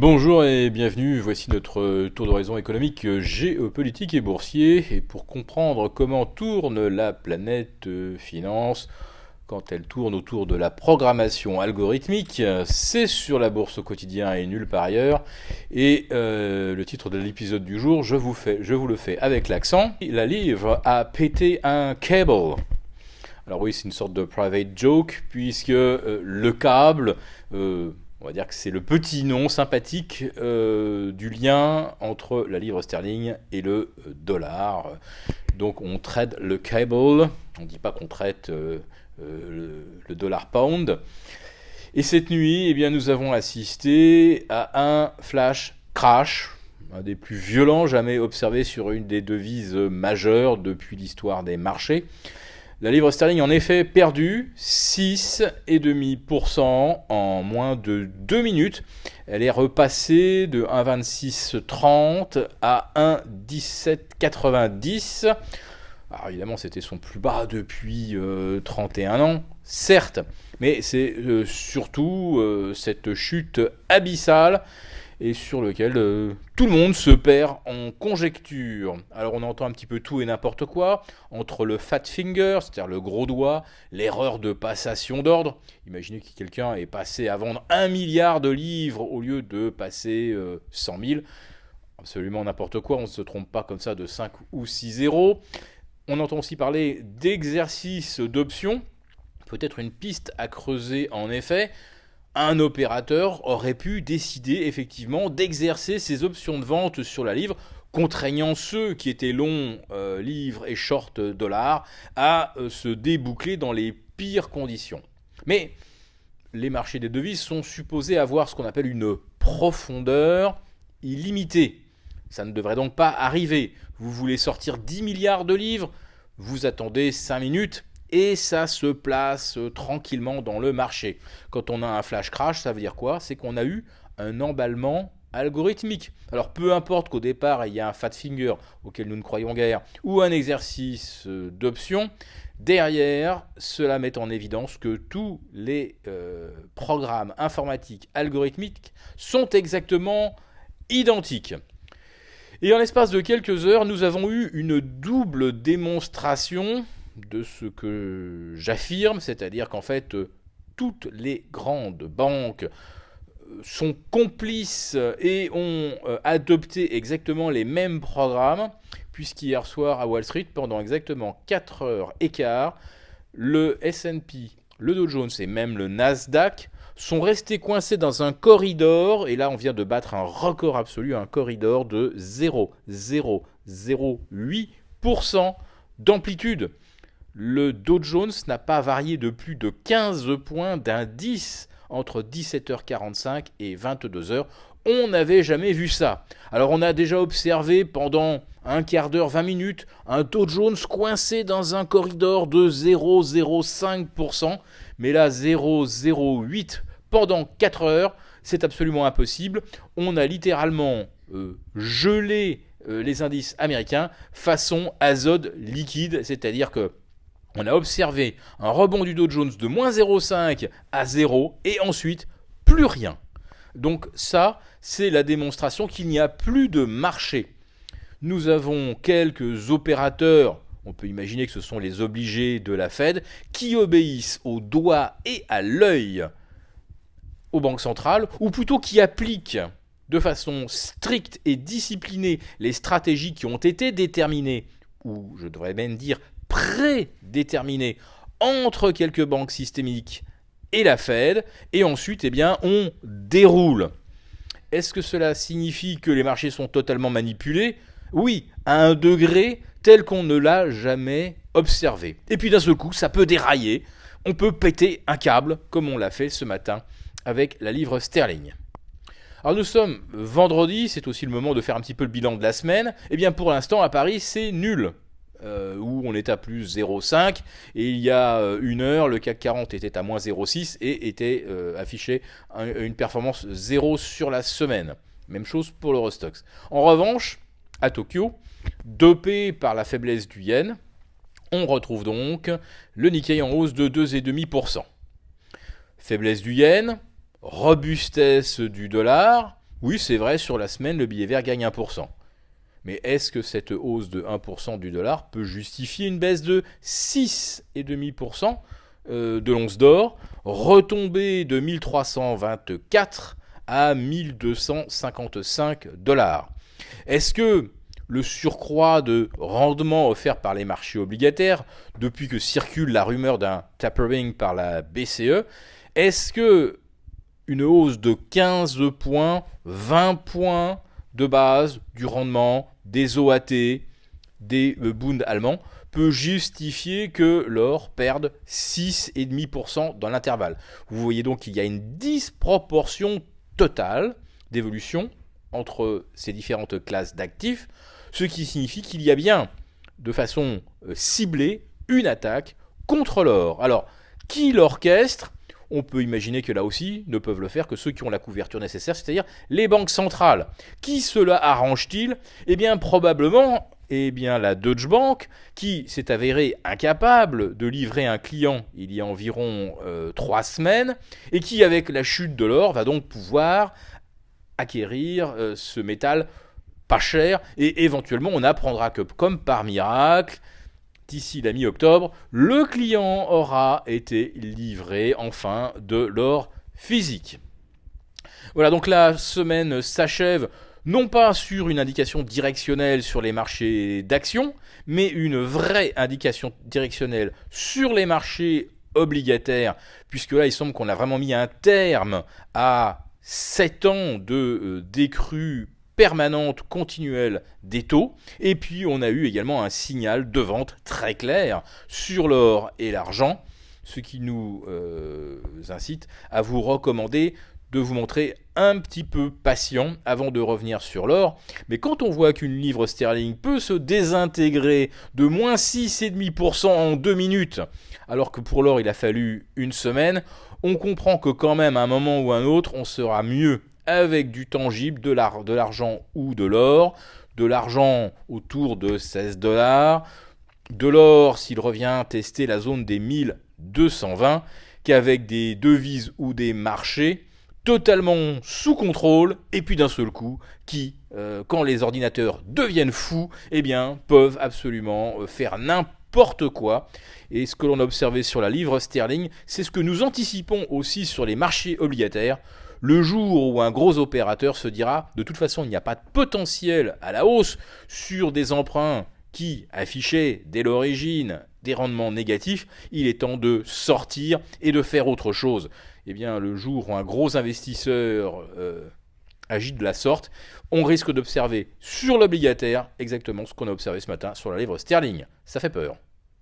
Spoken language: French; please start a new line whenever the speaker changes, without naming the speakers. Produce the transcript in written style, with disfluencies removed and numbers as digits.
Bonjour et bienvenue, voici notre tour d'horizon économique, géopolitique et boursier. Et pour comprendre comment tourne la planète finance, quand elle tourne autour de la programmation algorithmique, c'est sur la bourse au quotidien et nulle part ailleurs. Et le titre de l'épisode du jour, je vous le fais avec l'accent. La livre a pété un câble. Alors oui, c'est une sorte de private joke, puisque le câble, on va dire que c'est le petit nom sympathique du lien entre la livre sterling et le dollar. Donc on trade le cable, on ne dit pas qu'on traite le dollar pound. Et cette nuit, eh bien, nous avons assisté à un flash crash, un des plus violents jamais observés sur une des devises majeures depuis l'histoire des marchés. La livre sterling en effet perdu 6,5% en moins de 2 minutes. Elle est repassée de 1,2630 à 1,1790. Alors évidemment c'était son plus bas depuis 31 ans, certes, mais c'est surtout cette chute abyssale et sur lequel tout le monde se perd en conjecture. Alors on entend un petit peu tout et n'importe quoi, entre le fat finger, c'est-à-dire le gros doigt, l'erreur de passation d'ordre. Imaginez que quelqu'un est passé à vendre 1 milliard de livres au lieu de passer 100 000. Absolument n'importe quoi, on ne se trompe pas comme ça de 5 ou 6 zéros. On entend aussi parler d'exercice d'options, peut-être une piste à creuser en effet. Un opérateur aurait pu décider effectivement d'exercer ses options de vente sur la livre, contraignant ceux qui étaient longs livres et short dollars à se déboucler dans les pires conditions. Mais les marchés des devises sont supposés avoir ce qu'on appelle une profondeur illimitée. Ça ne devrait donc pas arriver. Vous voulez sortir 10 milliards de livres, vous attendez 5 minutes, et ça se place tranquillement dans le marché. Quand on a un flash crash, ça veut dire quoi ? C'est qu'on a eu un emballement algorithmique. Alors peu importe qu'au départ il y a un fat finger auquel nous ne croyons guère, ou un exercice d'option, derrière cela met en évidence que tous les programmes informatiques algorithmiques sont exactement identiques. Et en l'espace de quelques heures, nous avons eu une double démonstration de ce que j'affirme, c'est-à-dire qu'en fait, toutes les grandes banques sont complices et ont adopté exactement les mêmes programmes, puisqu'hier soir à Wall Street, pendant exactement 4 heures et quart, le S&P, le Dow Jones et même le Nasdaq sont restés coincés dans un corridor, et là on vient de battre un record absolu, un corridor de 0,008% d'amplitude. Le Dow Jones n'a pas varié de plus de 15 points d'indice entre 17h45 et 22h. On n'avait jamais vu ça. Alors on a déjà observé pendant un quart d'heure, 20 minutes, un Dow Jones coincé dans un corridor de 0,05%. Mais là, 0,08 pendant 4 heures, c'est absolument impossible. On a littéralement gelé les indices américains façon azote liquide, c'est-à-dire que on a observé un rebond du Dow Jones de moins 0,5 à 0 et ensuite plus rien. Donc ça, c'est la démonstration qu'il n'y a plus de marché. Nous avons quelques opérateurs, on peut imaginer que ce sont les obligés de la Fed, qui obéissent au doigt et à l'œil aux banques centrales, ou plutôt qui appliquent de façon stricte et disciplinée les stratégies qui ont été déterminées, ou je devrais même dire prédéterminé entre quelques banques systémiques et la Fed, et ensuite, eh bien, on déroule. Est-ce que cela signifie que les marchés sont totalement manipulés ? Oui, à un degré tel qu'on ne l'a jamais observé. Et puis d'un seul coup, ça peut dérailler. On peut péter un câble, comme on l'a fait ce matin avec la livre sterling. Alors nous sommes vendredi, c'est aussi le moment de faire un petit peu le bilan de la semaine. Eh bien pour l'instant, à Paris, c'est nul. Où on est à plus 0,5 et il y a une heure le CAC 40 était à moins 0,6 et était affiché une performance 0 sur la semaine. Même chose pour l'Eurostoxx. En revanche, à Tokyo, dopé par la faiblesse du yen, on retrouve donc le Nikkei en hausse de 2,5%. Faiblesse du yen, robustesse du dollar, Oui, c'est vrai, sur la semaine, le billet vert gagne 1%. Mais est-ce que cette hausse de 1% du dollar peut justifier une baisse de 6,5% de l'once d'or, retombée de 1324 à 1255 dollars? Est-ce que le surcroît de rendement offert par les marchés obligataires, depuis que circule la rumeur d'un tapering par la BCE, est-ce que une hausse de 15 points, 20 points de base du rendement des OAT, des Bund allemands, peut justifier que l'or perde 6,5% dans l'intervalle? Vous voyez donc qu'il y a une disproportion totale d'évolution entre ces différentes classes d'actifs, ce qui signifie qu'il y a bien, de façon ciblée, une attaque contre l'or. Alors, qui l'orchestre? On peut imaginer que là aussi ne peuvent le faire que ceux qui ont la couverture nécessaire, c'est-à-dire les banques centrales. Qui cela arrange-t-il? Eh bien, probablement la Deutsche Bank, qui s'est avérée incapable de livrer un client il y a environ 3 semaines, et qui, avec la chute de l'or, va donc pouvoir acquérir ce métal pas cher, et éventuellement on apprendra que, comme par miracle, d'ici la mi-octobre, le client aura été livré enfin de l'or physique. Voilà, donc la semaine s'achève non pas sur une indication directionnelle sur les marchés d'actions, mais une vraie indication directionnelle sur les marchés obligataires, puisque là il semble qu'on a vraiment mis un terme à 7 ans de décrue permanente, continuelle des taux. Et puis on a eu également un signal de vente très clair sur l'or et l'argent, ce qui nous incite à vous recommander de vous montrer un petit peu patient avant de revenir sur l'or. Mais quand on voit qu'une livre sterling peut se désintégrer de moins 6,5% en 2 minutes, alors que pour l'or il a fallu une semaine, on comprend que quand même à un moment ou à un autre, on sera mieux avec du tangible, de l'argent ou de l'or, de l'argent autour de 16 $, de l'or s'il revient tester la zone des 1220, qu'avec des devises ou des marchés totalement sous contrôle, et puis d'un seul coup, qui, quand les ordinateurs deviennent fous, eh bien, peuvent absolument faire n'importe quoi. Et ce que l'on a observé sur la livre sterling, c'est ce que nous anticipons aussi sur les marchés obligataires. Le jour où un gros opérateur se dira, de toute façon, il n'y a pas de potentiel à la hausse sur des emprunts qui affichaient dès l'origine des rendements négatifs, il est temps de sortir et de faire autre chose. Eh bien, le jour où un gros investisseur agit de la sorte, on risque d'observer sur l'obligataire exactement ce qu'on a observé ce matin sur la livre sterling. Ça fait peur.